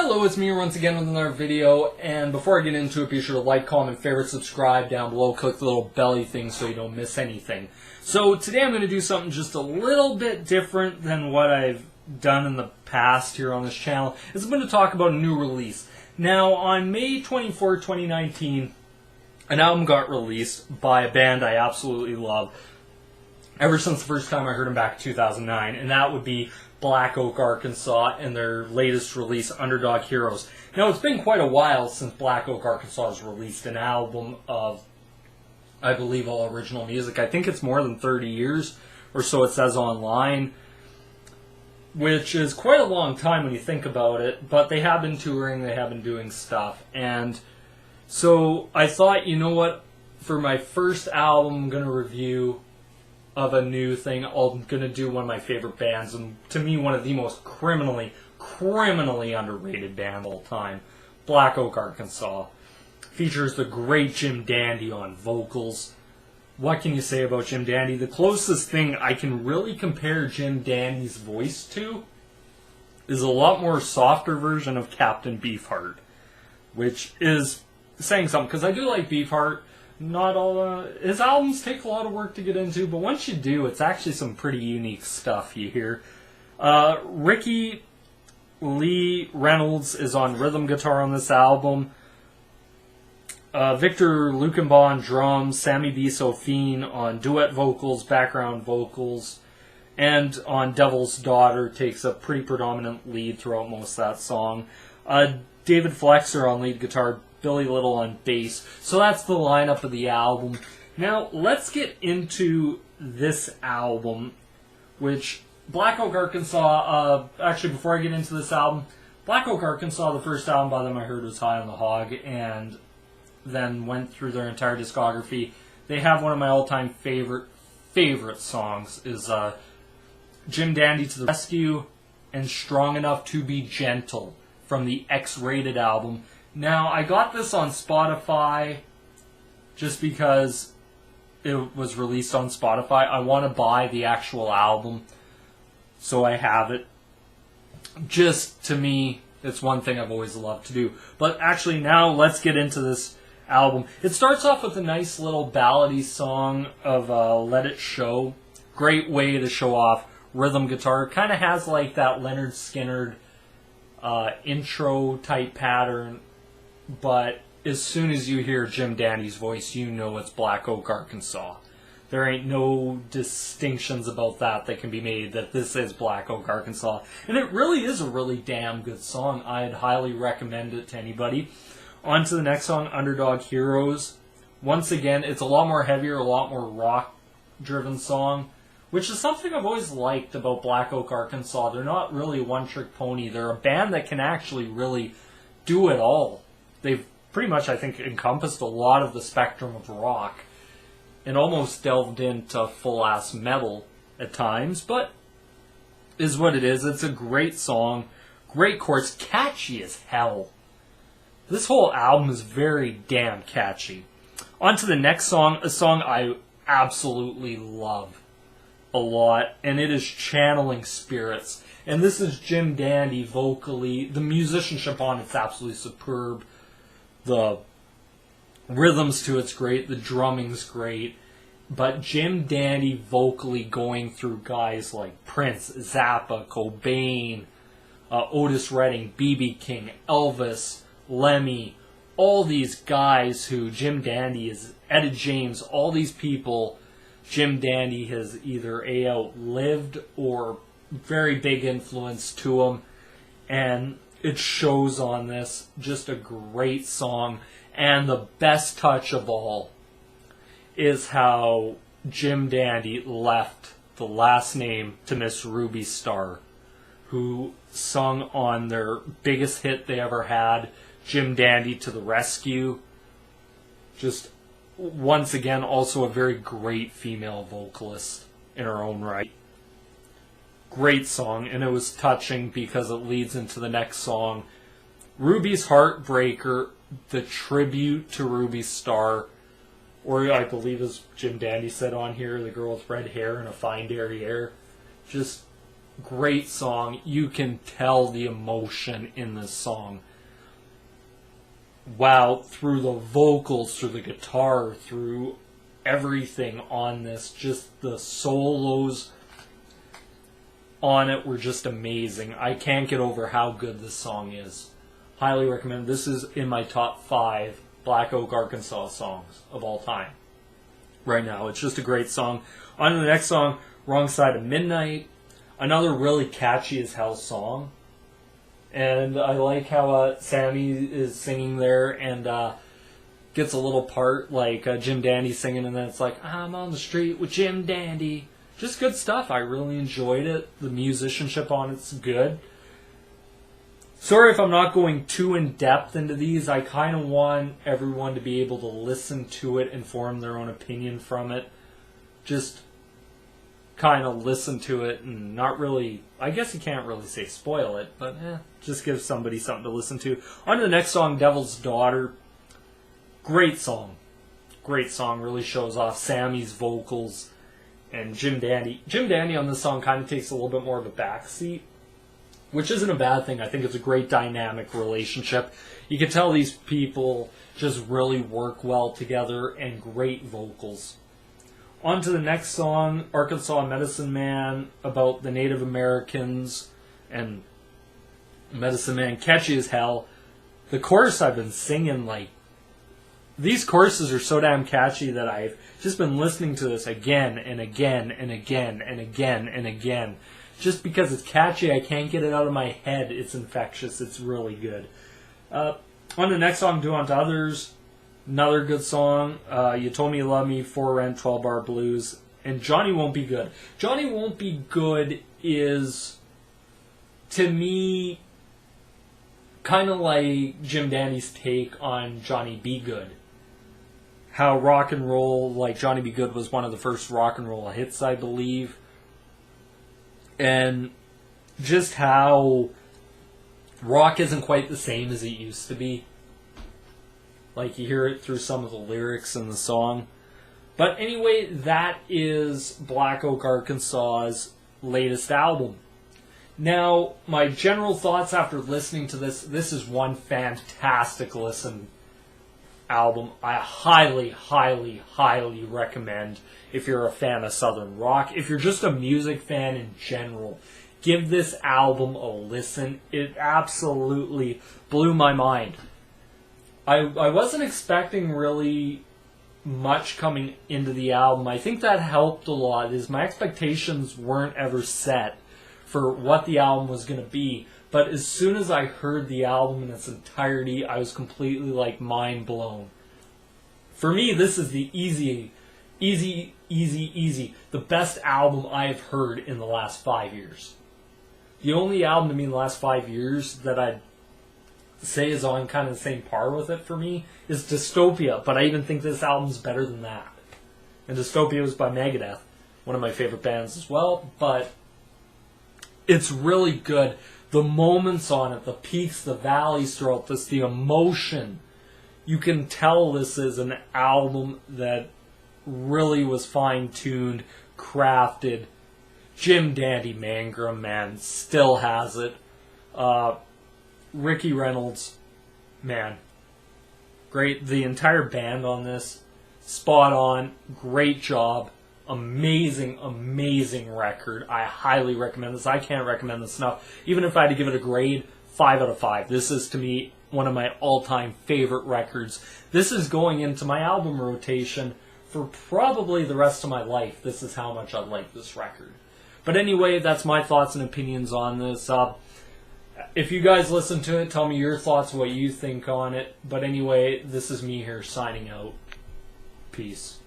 Hello, it's me once again with another video, and before I get into it, be sure to like, comment, favorite, subscribe down below, click the little belly thing so you don't miss anything. So today I'm going to do something just a little bit different than what I've done in the past here on this channel. I'm going to talk about a new release. Now, on May 24, 2019, an album got released by a band I absolutely love ever since the first time I heard them back in 2009, and that would be Black Oak, Arkansas, and their latest release, Underdog Heroes. Now, it's been quite a while since Black Oak, Arkansas has released an album of, I believe, all original music. I think it's more than 30 years, or so it says online, which is quite a long time when you think about it, but they have been touring, they have been doing stuff, and so I thought, you know what, for my first album I'm going to review of a new thing, I'm going to do one of my favorite bands, and to me one of the most criminally underrated band of all time, Black Oak, Arkansas. Features the great Jim Dandy on vocals. What can you say about Jim Dandy? The closest thing I can really compare Jim Dandy's voice to is a lot more softer version of Captain Beefheart, which is saying something, because I do like Beefheart. Not all his albums take a lot of work to get into, but once you do, it's actually some pretty unique stuff you hear. Ricky Lee Reynolds is on rhythm guitar on this album. Victor Lukenbaugh on drums, Sammy seauphine on duet vocals, background vocals, and on Devil's Daughter takes a pretty predominant lead throughout most of that song. David Flexer on lead guitar, Billy Little on bass. So that's the lineup of the album. Now, let's get into this album, which Black Oak, Arkansas, actually before I get into this album, Black Oak, Arkansas, the first album by them I heard was High on the Hog, and then went through their entire discography. They have one of my all-time favorite songs, is Jim Dandy to the Rescue and Strong Enough to Be Gentle from the X-Rated album. Now, I got this on Spotify just because it was released on Spotify. I want to buy the actual album, so I have it. Just, to me, it's one thing I've always loved to do. But actually, now let's get into this album. It starts off with a nice little ballady song of Let It Show. Great way to show off rhythm guitar. It kind of has like that Leonard Skinner intro type pattern. But as soon as you hear Jim Dandy's voice, you know it's Black Oak, Arkansas. There ain't no distinctions about that can be made that this is Black Oak, Arkansas. And it really is a really damn good song. I'd highly recommend it to anybody. On to the next song, Underdog Heroes. Once again, it's a lot more heavier, a lot more rock-driven song, which is something I've always liked about Black Oak, Arkansas. They're not really a one-trick pony. They're a band that can actually really do it all. They've pretty much, I think, encompassed a lot of the spectrum of rock and almost delved into full-ass metal at times, but is what it is. It's a great song, great chords, catchy as hell. This whole album is very damn catchy. On to the next song, a song I absolutely love a lot, and it is Channeling Spirits. And this is Jim Dandy vocally. The musicianship on it's absolutely superb. The rhythms to it's great, the drumming's great, but Jim Dandy vocally going through guys like Prince, Zappa, Cobain, Otis Redding, B.B. King, Elvis, Lemmy, all these guys who Jim Dandy is, Etta James, all these people Jim Dandy has either outlived or very big influence to him, and it shows on this. Just a great song. And the best touch of all is how Jim Dandy left the last name to Miss Ruby Starr, who sung on their biggest hit they ever had, Jim Dandy to the Rescue. Just, once again, also a very great female vocalist in her own right. Great song, and it was touching because it leads into the next song, Ruby's Heartbreaker, the tribute to Ruby Starr, or I believe as Jim Dandy said on here, the girl with red hair and a fine derriere. Just great song. You can tell the emotion in this song. Wow, through the vocals, through the guitar, through everything on this, just the solos on it were just amazing. I can't get over how good this song is. Highly recommend. This is in my top 5 Black Oak, Arkansas songs of all time. Right now, it's just a great song. On to the next song, Wrong Side of Midnight. Another really catchy as hell song. And I like how Sammy is singing there and gets a little part like Jim Dandy singing, and then it's like, I'm on the street with Jim Dandy. Just good stuff. I really enjoyed it. The musicianship on it's good. Sorry if I'm not going too in-depth into these. I kind of want everyone to be able to listen to it and form their own opinion from it. Just kind of listen to it and not really, I guess you can't really say spoil it, but just give somebody something to listen to. On to the next song, Devil's Daughter. Great song. Great song. Really shows off Sammy's vocals and Jim Dandy. Jim Dandy on this song kind of takes a little bit more of a backseat, which isn't a bad thing. I think it's a great dynamic relationship. You can tell these people just really work well together, and great vocals. On to the next song, Arkansas Medicine Man, about the Native Americans and Medicine Man, catchy as hell. The chorus I've been singing, like, these choruses are so damn catchy that I've just been listening to this again and again and again and again and again. Just because it's catchy, I can't get it out of my head. It's infectious. It's really good. On the next song, Do Unto Others. Another good song. You Told Me You Love Me, For Rent, 12 Bar Blues. And Johnnie Won't Be Good. Johnnie Won't Be Good is, to me, kind of like Jim Dandy's take on Johnny Be Good. How rock and roll, like Johnny Be Good was one of the first rock and roll hits, I believe. And just how rock isn't quite the same as it used to be. Like, you hear it through some of the lyrics in the song. But anyway, that is Black Oak, Arkansas's latest album. Now, my general thoughts after listening to this is one fantastic listen album. I highly, highly, highly recommend if you're a fan of Southern rock. If you're just a music fan in general, give this album a listen. It absolutely blew my mind. I wasn't expecting really much coming into the album. I think that helped a lot, is my expectations weren't ever set for what the album was going to be. But as soon as I heard the album in its entirety, I was completely, like, mind blown. For me, this is the easy, the best album I have heard in the last 5 years. The only album to me in the last 5 years that I'd say is on kind of the same par with it for me is Dystopia, but I even think this album's better than that. And Dystopia was by Megadeth, one of my favorite bands as well, but it's really good. The moments on it, the peaks, the valleys throughout this, the emotion, you can tell this is an album that really was fine-tuned, crafted. Jim Dandy Mangrum, man, still has it. Ricky Reynolds, man, great. The entire band on this, spot on, great job, amazing, amazing record. I highly recommend this. I can't recommend this enough. Even if I had to give it a grade, 5 out of 5. This is, to me, one of my all-time favorite records. This is going into my album rotation for probably the rest of my life. This is how much I like this record. But anyway, that's my thoughts and opinions on this. If you guys listen to it, tell me your thoughts, what you think on it. But anyway, this is me here signing out. Peace.